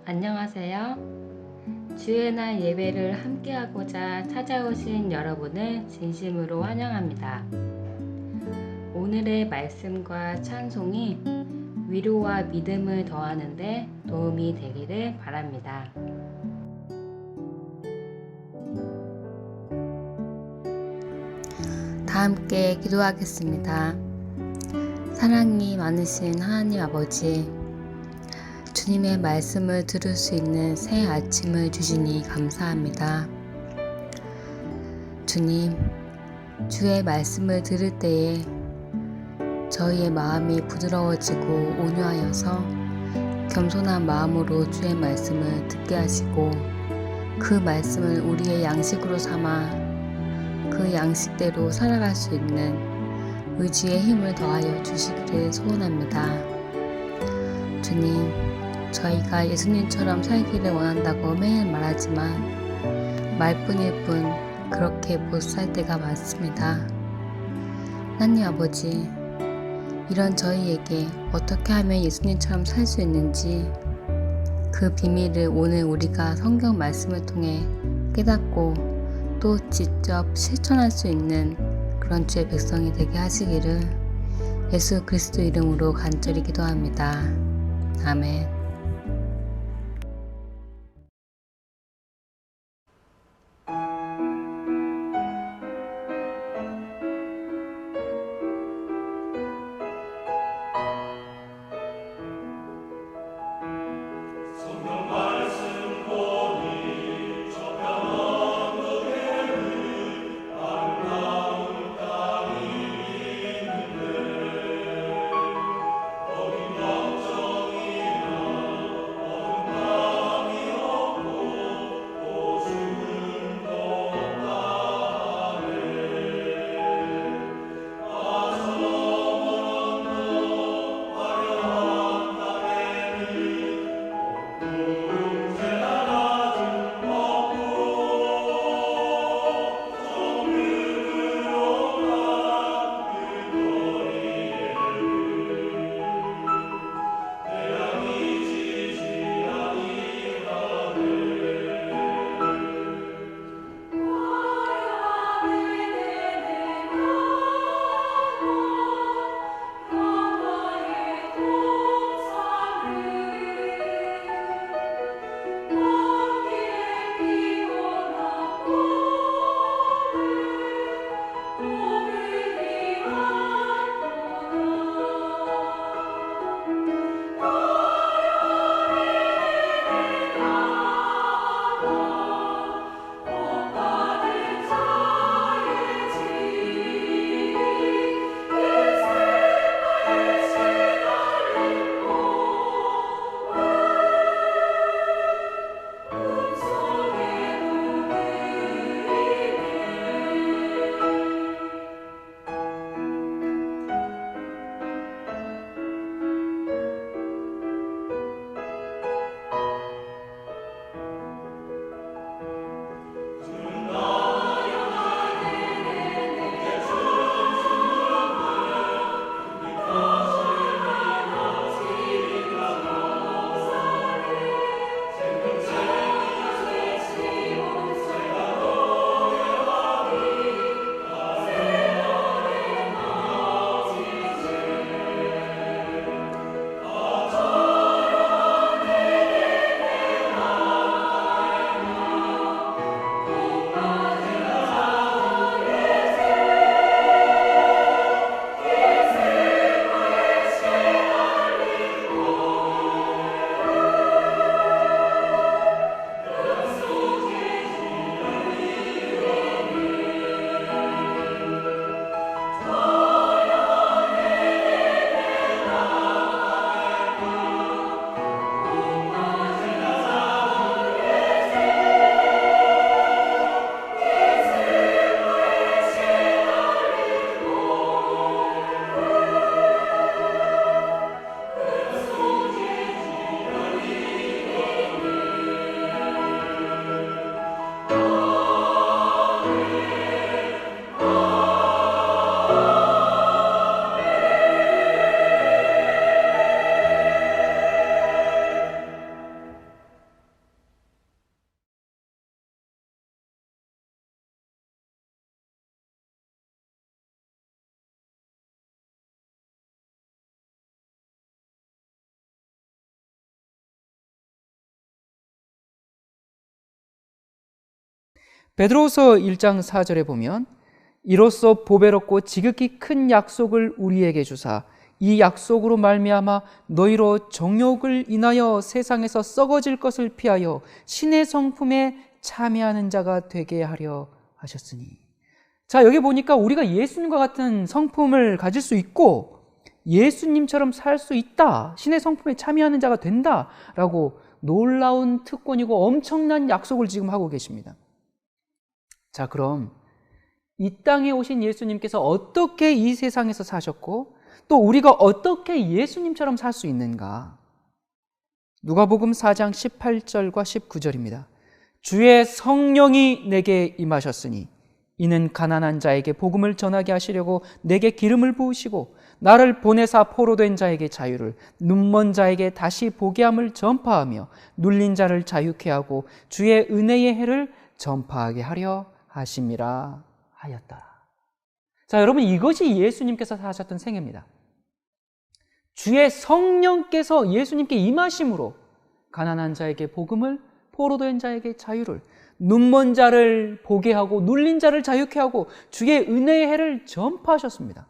안녕하세요. 주의 날 예배를 함께하고자 찾아오신 여러분을 진심으로 환영합니다. 오늘의 말씀과 찬송이 위로와 믿음을 더하는 데 도움이 되기를 바랍니다. 다 함께 기도하겠습니다. 사랑이 많으신 하나님 아버지, 주님의 말씀을 들을 수 있는 새 아침을 주시니 감사합니다. 주님, 주의 말씀을 들을 때에 저희의 마음이 부드러워지고 온유하여서 겸손한 마음으로 주의 말씀을 듣게 하시고 그 말씀을 우리의 양식으로 삼아 그 양식대로 살아갈 수 있는 의지의 힘을 더하여 주시기를 소원합니다. 주님, 저희가 예수님처럼 살기를 원한다고 매일 말하지만 말뿐일 뿐 그렇게 못 살 때가 많습니다. 하나님 아버지, 이런 저희에게 어떻게 하면 예수님처럼 살 수 있는지 그 비밀을 오늘 우리가 성경 말씀을 통해 깨닫고 또 직접 실천할 수 있는 그런 주의 백성이 되게 하시기를 예수 그리스도 이름으로 간절히 기도합니다. 아멘. 베드로서 1장 4절에 보면 이로써 보배롭고 지극히 큰 약속을 우리에게 주사 이 약속으로 말미암아 너희로 정욕을 인하여 세상에서 썩어질 것을 피하여 신의 성품에 참여하는 자가 되게 하려 하셨으니. 자, 여기 보니까 우리가 예수님과 같은 성품을 가질 수 있고 예수님처럼 살 수 있다, 신의 성품에 참여하는 자가 된다라고 놀라운 특권이고 엄청난 약속을 지금 하고 계십니다. 자, 그럼 이 땅에 오신 예수님께서 어떻게 이 세상에서 사셨고 또 우리가 어떻게 예수님처럼 살 수 있는가? 누가복음 4장 18절과 19절입니다. 주의 성령이 내게 임하셨으니 이는 가난한 자에게 복음을 전하게 하시려고 내게 기름을 부으시고 나를 보내사 포로된 자에게 자유를, 눈먼 자에게 다시 보게 함을 전파하며 눌린 자를 자유케 하고 주의 은혜의 해를 전파하게 하려 하심이라 하였더라. 자, 여러분, 이것이 예수님께서 사셨던 생애입니다. 주의 성령께서 예수님께 임하심으로 가난한 자에게 복음을, 포로된 자에게 자유를, 눈먼 자를 보게 하고 눌린 자를 자유케 하고 주의 은혜의 해를 전파하셨습니다.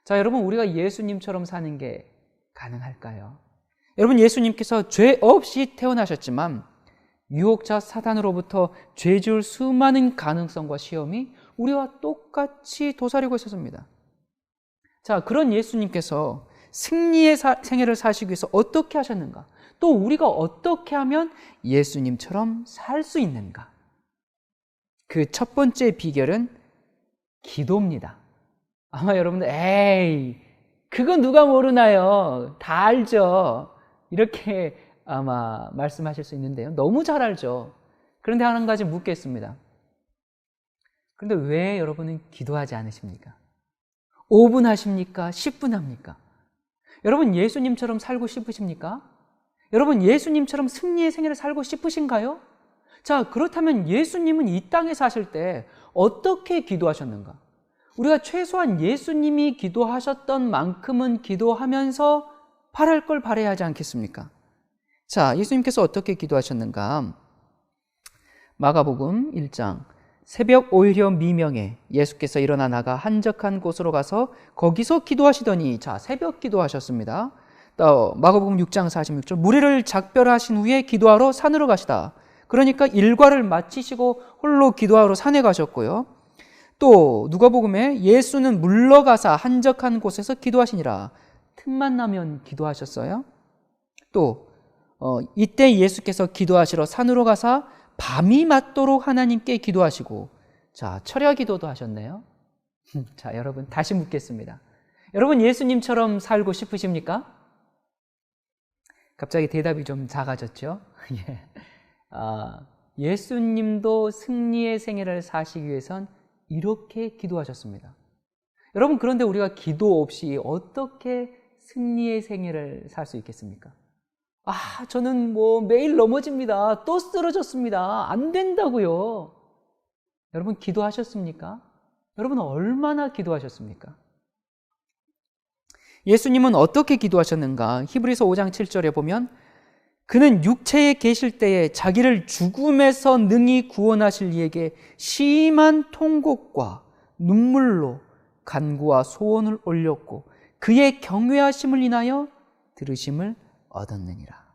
자, 여러분, 우리가 예수님처럼 사는 게 가능할까요? 여러분, 예수님께서 죄 없이 태어나셨지만 유혹자 사단으로부터 죄 지을 수많은 가능성과 시험이 우리와 똑같이 도사리고 있었습니다. 자, 그런 예수님께서 승리의 생애를 사시기 위해서 어떻게 하셨는가? 또 우리가 어떻게 하면 예수님처럼 살 수 있는가? 그 첫 번째 비결은 기도입니다. 아마 여러분들 에이 그거 누가 모르나요? 다 알죠. 이렇게 아마 말씀하실 수 있는데요. 너무 잘 알죠. 그런데 한 가지 묻겠습니다. 그런데 왜 여러분은 기도하지 않으십니까? 5분 하십니까? 10분 합니까? 여러분 예수님처럼 살고 싶으십니까? 여러분 예수님처럼 승리의 생애를 살고 싶으신가요? 자, 그렇다면 예수님은 이 땅에 사실 때 어떻게 기도하셨는가? 우리가 최소한 예수님이 기도하셨던 만큼은 기도하면서 바랄 걸 바라야 하지 않겠습니까? 자, 예수님께서 어떻게 기도하셨는가? 마가복음 1장 새벽 오히려 미명에 예수께서 일어나 나가 한적한 곳으로 가서 거기서 기도하시더니, 자, 새벽 기도하셨습니다. 또 마가복음 6장 46절 무리를 작별하신 후에 기도하러 산으로 가시다. 그러니까 일과를 마치시고 홀로 기도하러 산에 가셨고요. 또 누가복음에 예수는 물러가사 한적한 곳에서 기도하시니라. 틈만 나면 기도하셨어요. 또 이때 예수께서 기도하시러 산으로 가사 밤이 맞도록 하나님께 기도하시고, 자, 철야 기도도 하셨네요. 자, 여러분 다시 묻겠습니다. 여러분 예수님처럼 살고 싶으십니까? 갑자기 대답이 좀 작아졌죠? 예수님도 승리의 생애를 사시기 위해선 이렇게 기도하셨습니다. 여러분, 그런데 우리가 기도 없이 어떻게 승리의 생애를 살 수 있겠습니까? 저는 매일 넘어집니다. 또 쓰러졌습니다. 안 된다고요. 여러분 기도하셨습니까? 여러분 얼마나 기도하셨습니까? 예수님은 어떻게 기도하셨는가? 히브리서 5장 7절에 보면 그는 육체에 계실 때에 자기를 죽음에서 능히 구원하실 이에게 심한 통곡과 눈물로 간구와 소원을 올렸고 그의 경외하심을 인하여 들으심을 얻었느니라.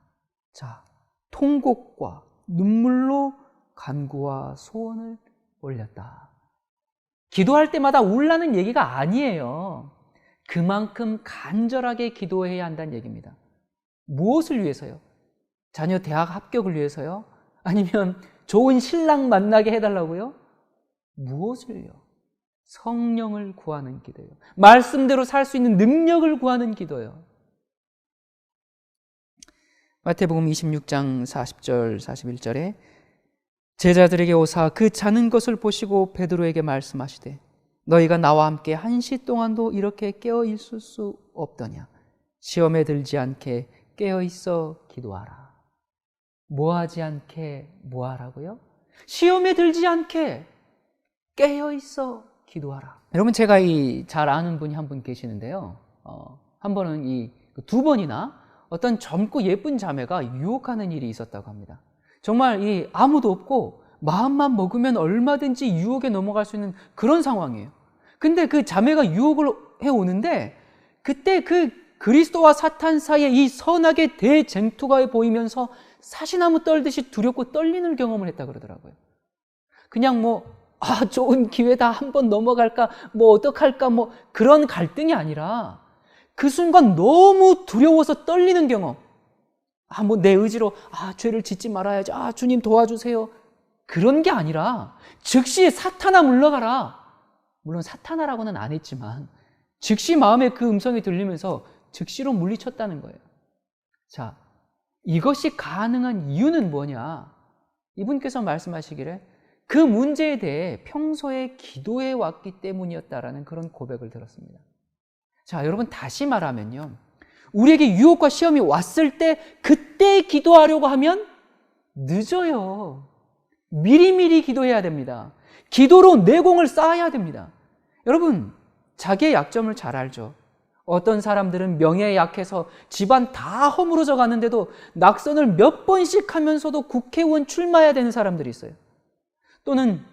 자, 통곡과 눈물로 간구와 소원을 올렸다. 기도할 때마다 울라는 얘기가 아니에요. 그만큼 간절하게 기도해야 한다는 얘기입니다. 무엇을 위해서요? 자녀 대학 합격을 위해서요? 아니면 좋은 신랑 만나게 해달라고요? 무엇을요? 성령을 구하는 기도예요. 말씀대로 살 수 있는 능력을 구하는 기도예요. 마태복음 26장 40절 41절에 제자들에게 오사 그 자는 것을 보시고 베드로에게 말씀하시되 너희가 나와 함께 1시 동안도 이렇게 깨어 있을 수 없더냐. 시험에 들지 않게 깨어 있어 기도하라. 뭐하지 않게 뭐하라고요? 시험에 들지 않게 깨어 있어 기도하라. 여러분, 제가 잘 아는 분이 한 분 계시는데요. 한 번은 두 번이나 어떤 젊고 예쁜 자매가 유혹하는 일이 있었다고 합니다. 정말 아무도 없고 마음만 먹으면 얼마든지 유혹에 넘어갈 수 있는 그런 상황이에요. 근데 그 자매가 유혹을 해오는데 그때 그 그리스도와 사탄 사이에 이 선악의 대쟁투가 보이면서 사시나무 떨듯이 두렵고 떨리는 경험을 했다 그러더라고요. 그냥 좋은 기회다, 한번 넘어갈까, 어떡할까, 그런 갈등이 아니라 그 순간 너무 두려워서 떨리는 경험. 내 의지로, 죄를 짓지 말아야지, 주님 도와주세요. 그런 게 아니라 즉시 사탄아 물러가라. 물론 사탄아라고는 안 했지만 즉시 마음에 그 음성이 들리면서 즉시로 물리쳤다는 거예요. 자, 이것이 가능한 이유는 뭐냐? 이분께서 말씀하시기를 그 문제에 대해 평소에 기도해 왔기 때문이었다라는 그런 고백을 들었습니다. 자, 여러분 다시 말하면요. 우리에게 유혹과 시험이 왔을 때 그때 기도하려고 하면 늦어요. 미리미리 기도해야 됩니다. 기도로 내공을 쌓아야 됩니다. 여러분, 자기의 약점을 잘 알죠. 어떤 사람들은 명예에 약해서 집안 다 허물어져 가는데도 낙선을 몇 번씩 하면서도 국회의원 출마해야 되는 사람들이 있어요. 또는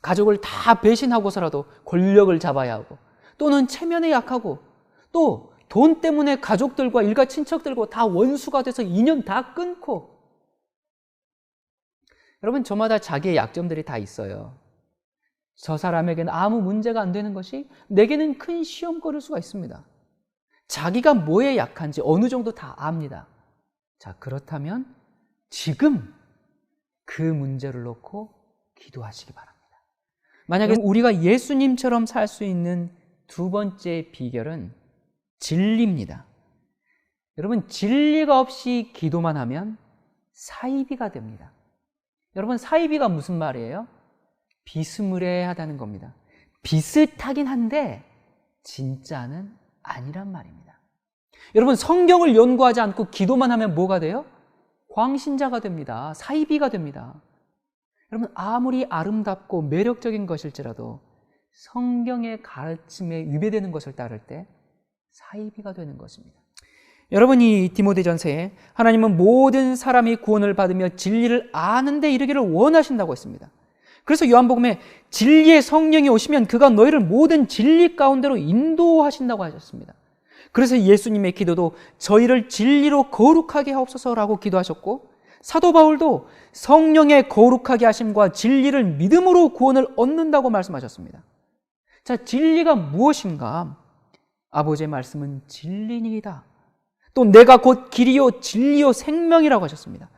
가족을 다 배신하고서라도 권력을 잡아야 하고, 또는 체면에 약하고, 또 돈 때문에 가족들과 일가 친척들과 다 원수가 돼서 인연 다 끊고. 여러분, 저마다 자기의 약점들이 다 있어요. 저 사람에게는 아무 문제가 안 되는 것이 내게는 큰 시험거리일 수가 있습니다. 자기가 뭐에 약한지 어느 정도 다 압니다. 자, 그렇다면 지금 그 문제를 놓고 기도하시기 바랍니다. 만약에 우리가 예수님처럼 살 수 있는 두 번째 비결은 진리입니다. 여러분, 진리가 없이 기도만 하면 사이비가 됩니다. 여러분, 사이비가 무슨 말이에요? 비스무리하다는 겁니다. 비슷하긴 한데 진짜는 아니란 말입니다. 여러분, 성경을 연구하지 않고 기도만 하면 뭐가 돼요? 광신자가 됩니다. 사이비가 됩니다. 여러분, 아무리 아름답고 매력적인 것일지라도 성경의 가르침에 위배되는 것을 따를 때 사이비가 되는 것입니다. 여러분이 디모데전서에 하나님은 모든 사람이 구원을 받으며 진리를 아는 데 이르기를 원하신다고 했습니다. 그래서 요한복음에 진리의 성령이 오시면 그가 너희를 모든 진리 가운데로 인도하신다고 하셨습니다. 그래서 예수님의 기도도 저희를 진리로 거룩하게 하옵소서라고 기도하셨고, 사도 바울도 성령의 거룩하게 하심과 진리를 믿음으로 구원을 얻는다고 말씀하셨습니다. 자, 진리가 무엇인가? 아버지의 말씀은 진리니이다. 또 내가 곧 길이요 진리요 생명이라고 하셨습니다.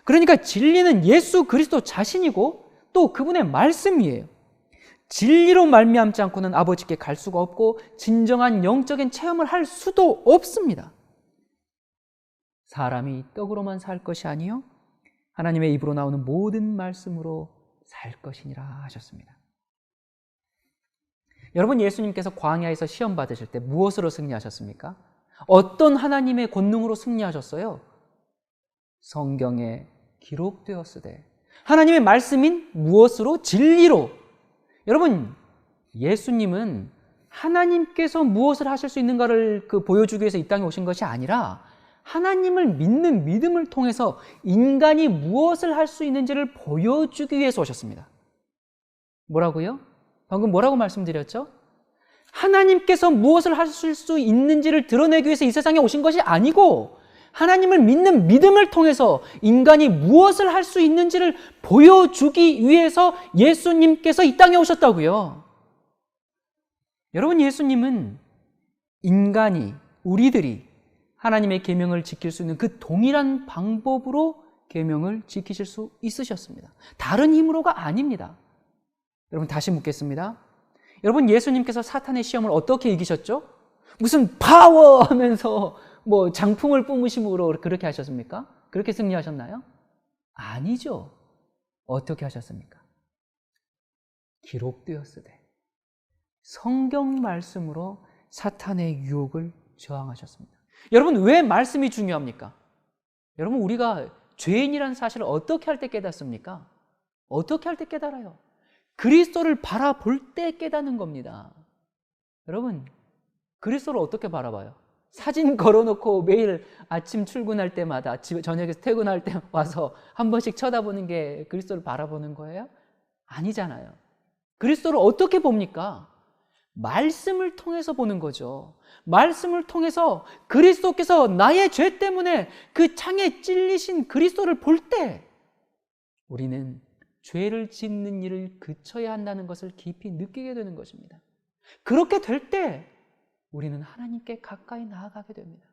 그러니까 진리는 예수 그리스도 자신이고 또 그분의 말씀이에요. 진리로 말미암지 않고는 아버지께 갈 수가 없고 진정한 영적인 체험을 할 수도 없습니다. 사람이 떡으로만 살 것이 아니요 하나님의 입으로 나오는 모든 말씀으로 살 것이니라 하셨습니다. 여러분, 예수님께서 광야에서 시험 받으실 때 무엇으로 승리하셨습니까? 어떤 하나님의 권능으로 승리하셨어요? 성경에 기록되었으되 하나님의 말씀인 무엇으로? 진리로. 여러분, 예수님은 하나님께서 무엇을 하실 수 있는가를 보여주기 위해서 이 땅에 오신 것이 아니라 하나님을 믿는 믿음을 통해서 인간이 무엇을 할 수 있는지를 보여주기 위해서 오셨습니다. 뭐라고요? 방금 뭐라고 말씀드렸죠? 하나님께서 무엇을 하실 수 있는지를 드러내기 위해서 이 세상에 오신 것이 아니고 하나님을 믿는 믿음을 통해서 인간이 무엇을 할 수 있는지를 보여주기 위해서 예수님께서 이 땅에 오셨다고요. 여러분, 예수님은 인간이, 우리들이 하나님의 계명을 지킬 수 있는 그 동일한 방법으로 계명을 지키실 수 있으셨습니다. 다른 힘으로가 아닙니다. 여러분, 다시 묻겠습니다. 여러분, 예수님께서 사탄의 시험을 어떻게 이기셨죠? 무슨 파워 하면서 장풍을 뿜으심으로 그렇게 하셨습니까? 그렇게 승리하셨나요? 아니죠. 어떻게 하셨습니까? 기록되었으되 성경 말씀으로 사탄의 유혹을 저항하셨습니다. 여러분, 왜 말씀이 중요합니까? 여러분, 우리가 죄인이라는 사실을 어떻게 할 때 깨닫습니까? 어떻게 할 때 깨달아요? 그리스도를 바라볼 때 깨닫는 겁니다. 여러분, 그리스도를 어떻게 바라봐요? 사진 걸어놓고 매일 아침 출근할 때마다 저녁에서 퇴근할 때 와서 한 번씩 쳐다보는 게 그리스도를 바라보는 거예요? 아니잖아요. 그리스도를 어떻게 봅니까? 말씀을 통해서 보는 거죠. 말씀을 통해서 그리스도께서 나의 죄 때문에 그 창에 찔리신 그리스도를 볼 때 우리는 죄를 짓는 일을 그쳐야 한다는 것을 깊이 느끼게 되는 것입니다. 그렇게 될 때 우리는 하나님께 가까이 나아가게 됩니다.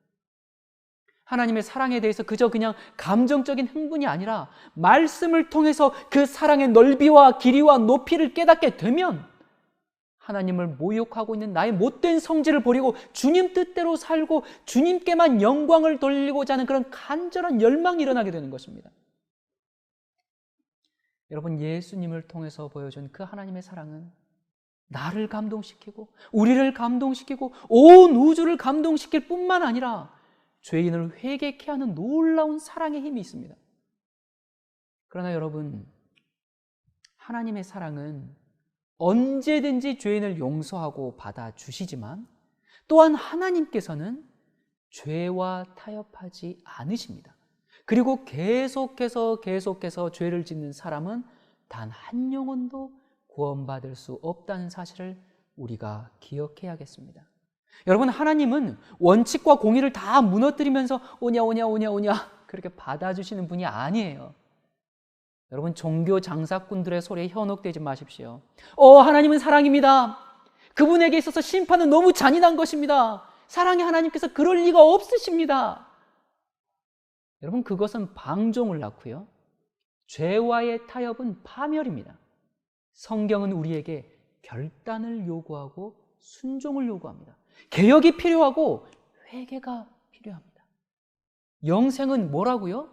하나님의 사랑에 대해서 그냥 감정적인 흥분이 아니라 말씀을 통해서 그 사랑의 넓이와 길이와 높이를 깨닫게 되면 하나님을 모욕하고 있는 나의 못된 성질을 버리고 주님 뜻대로 살고 주님께만 영광을 돌리고자 하는 그런 간절한 열망이 일어나게 되는 것입니다. 여러분, 예수님을 통해서 보여준 그 하나님의 사랑은 나를 감동시키고 우리를 감동시키고 온 우주를 감동시킬 뿐만 아니라 죄인을 회개케 하는 놀라운 사랑의 힘이 있습니다. 그러나 여러분, 하나님의 사랑은 언제든지 죄인을 용서하고 받아주시지만 또한 하나님께서는 죄와 타협하지 않으십니다. 그리고 계속해서 죄를 짓는 사람은 단 한 영혼도 구원받을 수 없다는 사실을 우리가 기억해야겠습니다. 여러분, 하나님은 원칙과 공의를 다 무너뜨리면서 오냐 그렇게 받아주시는 분이 아니에요. 여러분, 종교 장사꾼들의 소리에 현혹되지 마십시오. 하나님은 사랑입니다. 그분에게 있어서 심판은 너무 잔인한 것입니다. 사랑의 하나님께서 그럴 리가 없으십니다. 여러분, 그것은 방종을 낳고요. 죄와의 타협은 파멸입니다. 성경은 우리에게 결단을 요구하고 순종을 요구합니다. 개혁이 필요하고 회개가 필요합니다. 영생은 뭐라고요?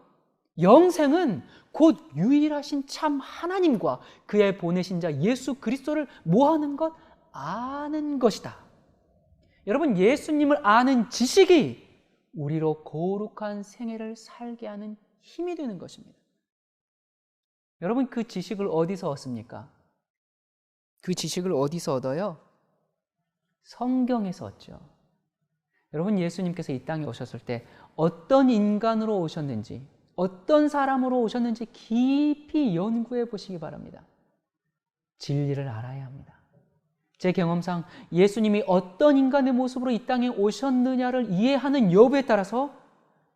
영생은 곧 유일하신 참 하나님과 그의 보내신 자 예수 그리스도를 뭐하는 것? 아는 것이다. 여러분, 예수님을 아는 지식이 우리로 거룩한 생애를 살게 하는 힘이 되는 것입니다. 여러분, 그 지식을 어디서 얻습니까? 그 지식을 어디서 얻어요? 성경에서 얻죠. 여러분, 예수님께서 이 땅에 오셨을 때 어떤 인간으로 오셨는지, 어떤 사람으로 오셨는지 깊이 연구해 보시기 바랍니다. 진리를 알아야 합니다. 제 경험상 예수님이 어떤 인간의 모습으로 이 땅에 오셨느냐를 이해하는 여부에 따라서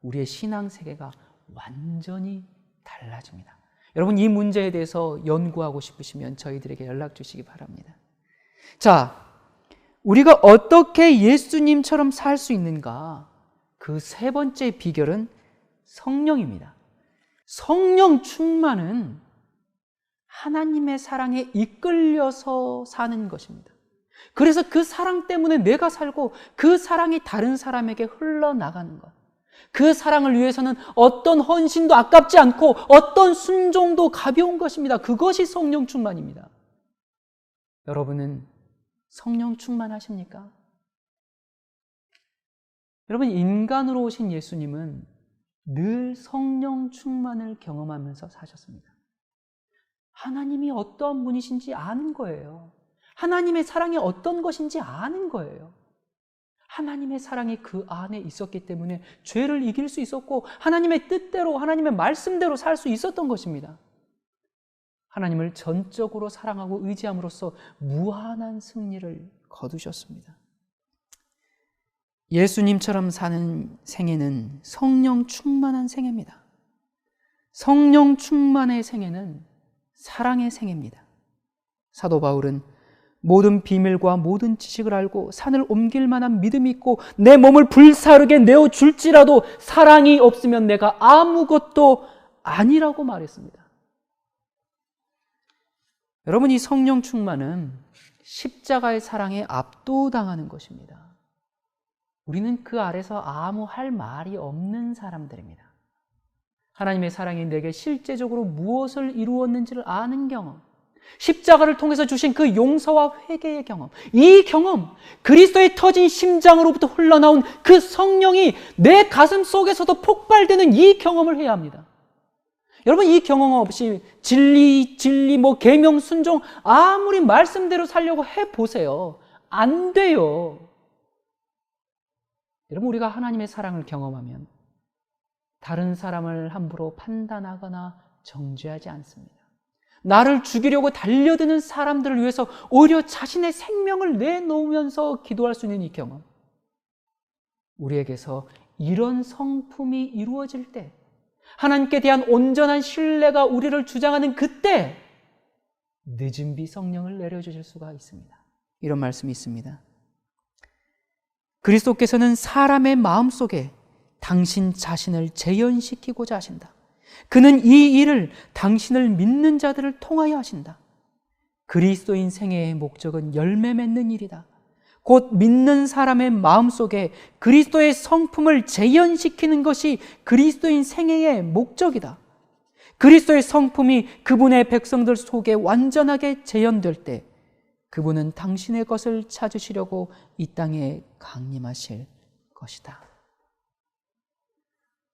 우리의 신앙 세계가 완전히 달라집니다. 여러분, 이 문제에 대해서 연구하고 싶으시면 저희들에게 연락 주시기 바랍니다. 자, 우리가 어떻게 예수님처럼 살 수 있는가? 그 세 번째 비결은 성령입니다. 성령 충만은 하나님의 사랑에 이끌려서 사는 것입니다. 그래서 그 사랑 때문에 내가 살고 그 사랑이 다른 사람에게 흘러나가는 것. 그 사랑을 위해서는 어떤 헌신도 아깝지 않고 어떤 순종도 가벼운 것입니다. 그것이 성령 충만입니다. 여러분은 성령 충만하십니까? 여러분, 인간으로 오신 예수님은 늘 성령 충만을 경험하면서 사셨습니다. 하나님이 어떠한 분이신지 아는 거예요. 하나님의 사랑이 어떤 것인지 아는 거예요. 하나님의 사랑이 그 안에 있었기 때문에 죄를 이길 수 있었고 하나님의 뜻대로, 하나님의 말씀대로 살 수 있었던 것입니다. 하나님을 전적으로 사랑하고 의지함으로써 무한한 승리를 거두셨습니다. 예수님처럼 사는 생애는 성령 충만한 생애입니다. 성령 충만의 생애는 사랑의 생애입니다. 사도 바울은 모든 비밀과 모든 지식을 알고 산을 옮길 만한 믿음이 있고 내 몸을 불사르게 내어줄지라도 사랑이 없으면 내가 아무것도 아니라고 말했습니다. 여러분, 이 성령 충만은 십자가의 사랑에 압도당하는 것입니다. 우리는 그 아래서 아무 할 말이 없는 사람들입니다. 하나님의 사랑이 내게 실제적으로 무엇을 이루었는지를 아는 경험, 십자가를 통해서 주신 그 용서와 회개의 경험, 이 경험, 그리스도의 터진 심장으로부터 흘러나온 그 성령이 내 가슴 속에서도 폭발되는 이 경험을 해야 합니다. 여러분, 이 경험 없이 진리, 계명, 순종 아무리 말씀대로 살려고 해보세요. 안 돼요. 여러분, 우리가 하나님의 사랑을 경험하면 다른 사람을 함부로 판단하거나 정죄하지 않습니다. 나를 죽이려고 달려드는 사람들을 위해서 오히려 자신의 생명을 내놓으면서 기도할 수 있는 이 경험, 우리에게서 이런 성품이 이루어질 때, 하나님께 대한 온전한 신뢰가 우리를 주장하는 그때 늦은 비 성령을 내려주실 수가 있습니다. 이런 말씀이 있습니다. 그리스도께서는 사람의 마음속에 당신 자신을 재현시키고자 하신다. 그는 이 일을 당신을 믿는 자들을 통하여 하신다. 그리스도인 생애의 목적은 열매 맺는 일이다. 곧 믿는 사람의 마음속에 그리스도의 성품을 재현시키는 것이 그리스도인 생애의 목적이다. 그리스도의 성품이 그분의 백성들 속에 완전하게 재현될 때 그분은 당신의 것을 찾으시려고 이 땅에 강림하실 것이다.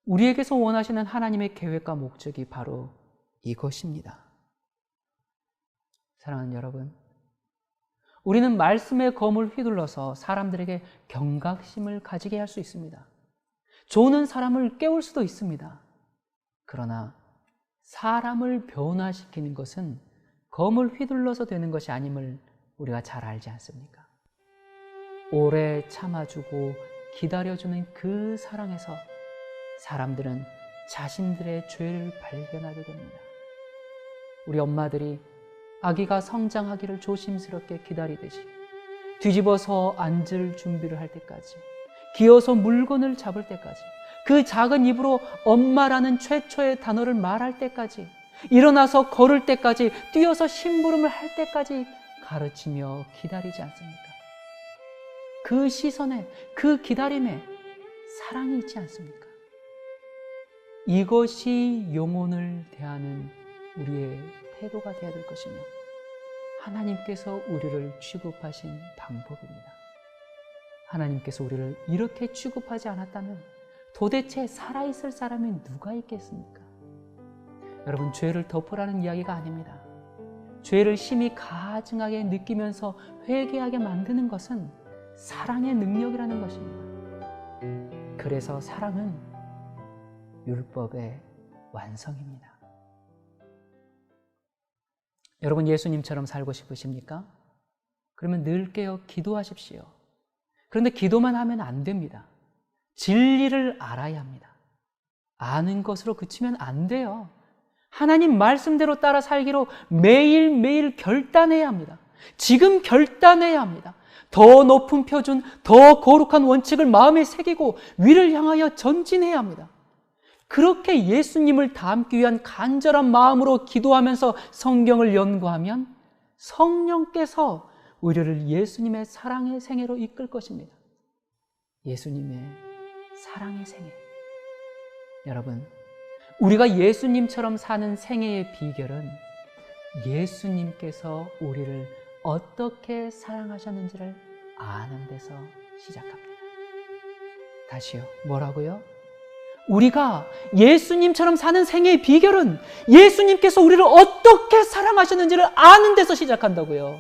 우리에게서 원하시는 하나님의 계획과 목적이 바로 이것입니다. 사랑하는 여러분, 우리는 말씀의 검을 휘둘러서 사람들에게 경각심을 가지게 할 수 있습니다. 조는 사람을 깨울 수도 있습니다. 그러나 사람을 변화시키는 것은 검을 휘둘러서 되는 것이 아님을 우리가 잘 알지 않습니까? 오래 참아주고 기다려주는 그 사랑에서 사람들은 자신들의 죄를 발견하게 됩니다. 우리 엄마들이 아기가 성장하기를 조심스럽게 기다리듯이 뒤집어서 앉을 준비를 할 때까지, 기어서 물건을 잡을 때까지, 그 작은 입으로 엄마라는 최초의 단어를 말할 때까지, 일어나서 걸을 때까지, 뛰어서 심부름을 할 때까지 가르치며 기다리지 않습니까? 그 시선에, 그 기다림에 사랑이 있지 않습니까? 이것이 영혼을 대하는 우리의 태도가 되어야 될 것이며 하나님께서 우리를 취급하신 방법입니다. 하나님께서 우리를 이렇게 취급하지 않았다면 도대체 살아있을 사람이 누가 있겠습니까? 여러분, 죄를 덮으라는 이야기가 아닙니다. 죄를 심히 가증하게 느끼면서 회개하게 만드는 것은 사랑의 능력이라는 것입니다. 그래서 사랑은 율법의 완성입니다. 여러분, 예수님처럼 살고 싶으십니까? 그러면 늘 깨어 기도하십시오. 그런데 기도만 하면 안 됩니다. 진리를 알아야 합니다. 아는 것으로 그치면 안 돼요. 하나님 말씀대로 따라 살기로 매일매일 결단해야 합니다. 지금 결단해야 합니다. 더 높은 표준, 더 거룩한 원칙을 마음에 새기고 위를 향하여 전진해야 합니다. 그렇게 예수님을 닮기 위한 간절한 마음으로 기도하면서 성경을 연구하면 성령께서 우리를 예수님의 사랑의 생애로 이끌 것입니다. 예수님의 사랑의 생애. 여러분, 우리가 예수님처럼 사는 생애의 비결은 예수님께서 우리를 어떻게 사랑하셨는지를 아는 데서 시작합니다. 다시요. 뭐라고요? 우리가 예수님처럼 사는 생애의 비결은 예수님께서 우리를 어떻게 사랑하셨는지를 아는 데서 시작한다고요.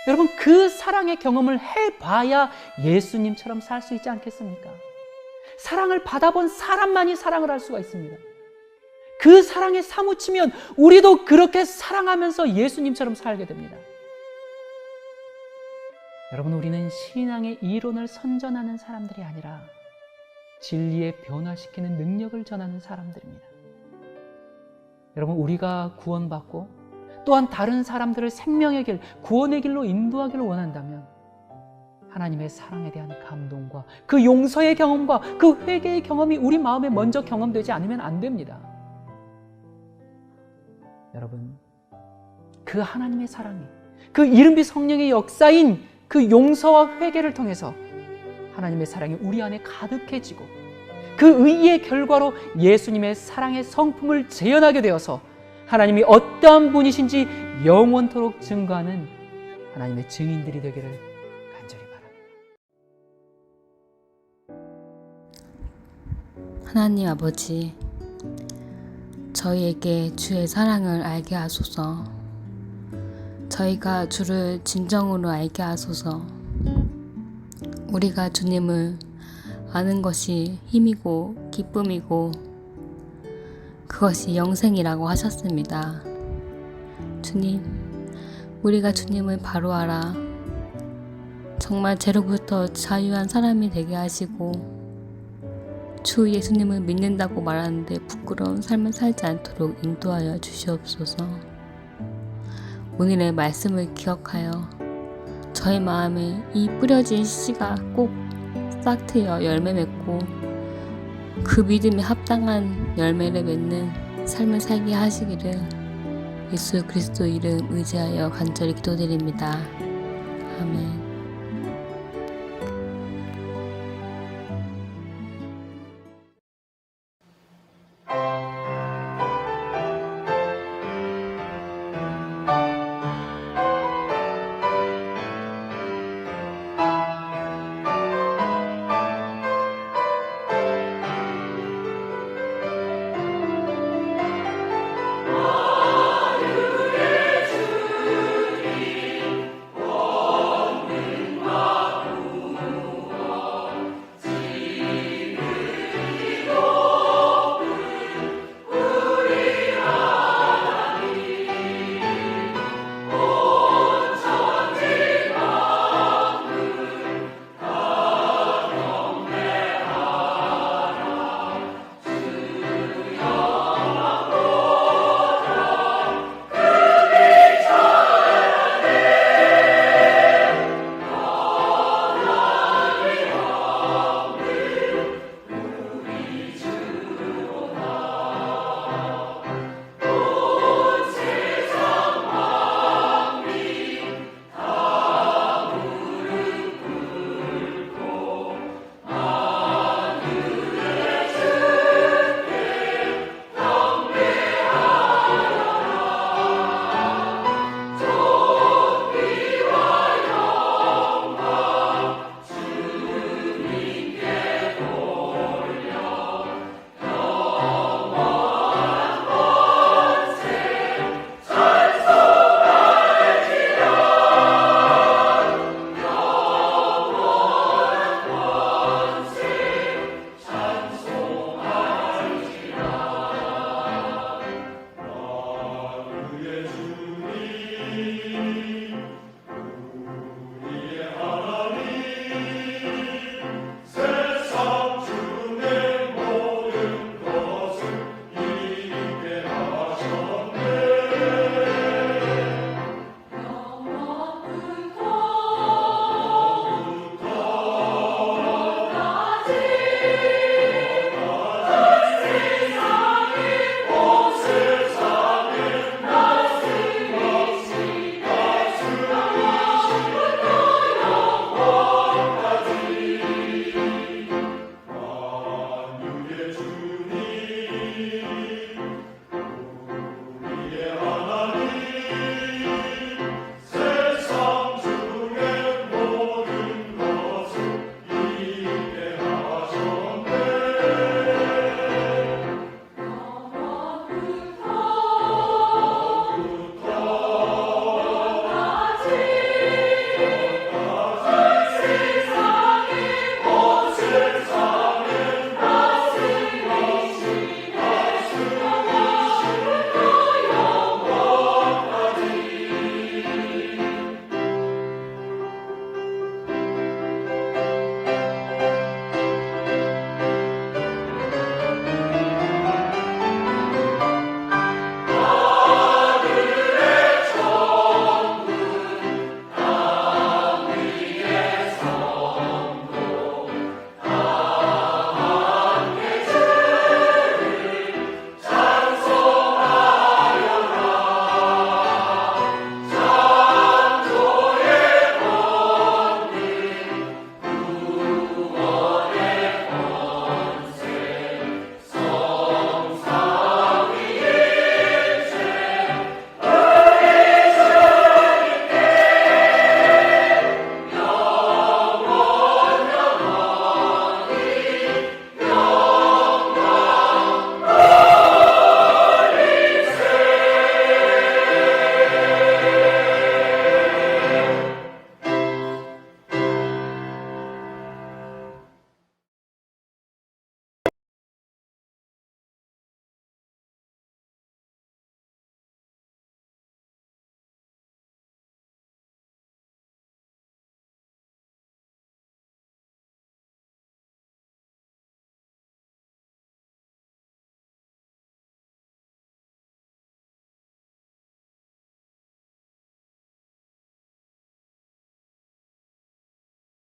여러분, 그 사랑의 경험을 해봐야 예수님처럼 살 수 있지 않겠습니까? 사랑을 받아본 사람만이 사랑을 할 수가 있습니다. 그 사랑에 사무치면 우리도 그렇게 사랑하면서 예수님처럼 살게 됩니다. 여러분, 우리는 신앙의 이론을 선전하는 사람들이 아니라 진리에 변화시키는 능력을 전하는 사람들입니다. 여러분, 우리가 구원받고 또한 다른 사람들을 생명의 길, 구원의 길로 인도하기를 원한다면 하나님의 사랑에 대한 감동과 그 용서의 경험과 그 회개의 경험이 우리 마음에 먼저 경험되지 않으면 안 됩니다. 여러분, 그 하나님의 사랑이, 그 이른비 성령의 역사인 그 용서와 회개를 통해서 하나님의 사랑이 우리 안에 가득해지고 그 의의 결과로 예수님의 사랑의 성품을 재현하게 되어서 하나님이 어떠한 분이신지 영원토록 증거하는 하나님의 증인들이 되기를 간절히 바랍니다. 하나님 아버지, 저희에게 주의 사랑을 알게 하소서. 저희가 주를 진정으로 알게 하소서. 우리가 주님을 아는 것이 힘이고 기쁨이고 그것이 영생이라고 하셨습니다. 주님, 우리가 주님을 바로 알아 정말 죄로부터 자유한 사람이 되게 하시고 주 예수님을 믿는다고 말하는데 부끄러운 삶을 살지 않도록 인도하여 주시옵소서. 오늘의 말씀을 기억하여 저의 마음에 이 뿌려진 씨가 꼭 싹 트여 열매 맺고 그 믿음에 합당한 열매를 맺는 삶을 살게 하시기를 예수 그리스도 이름 의지하여 간절히 기도드립니다. 아멘.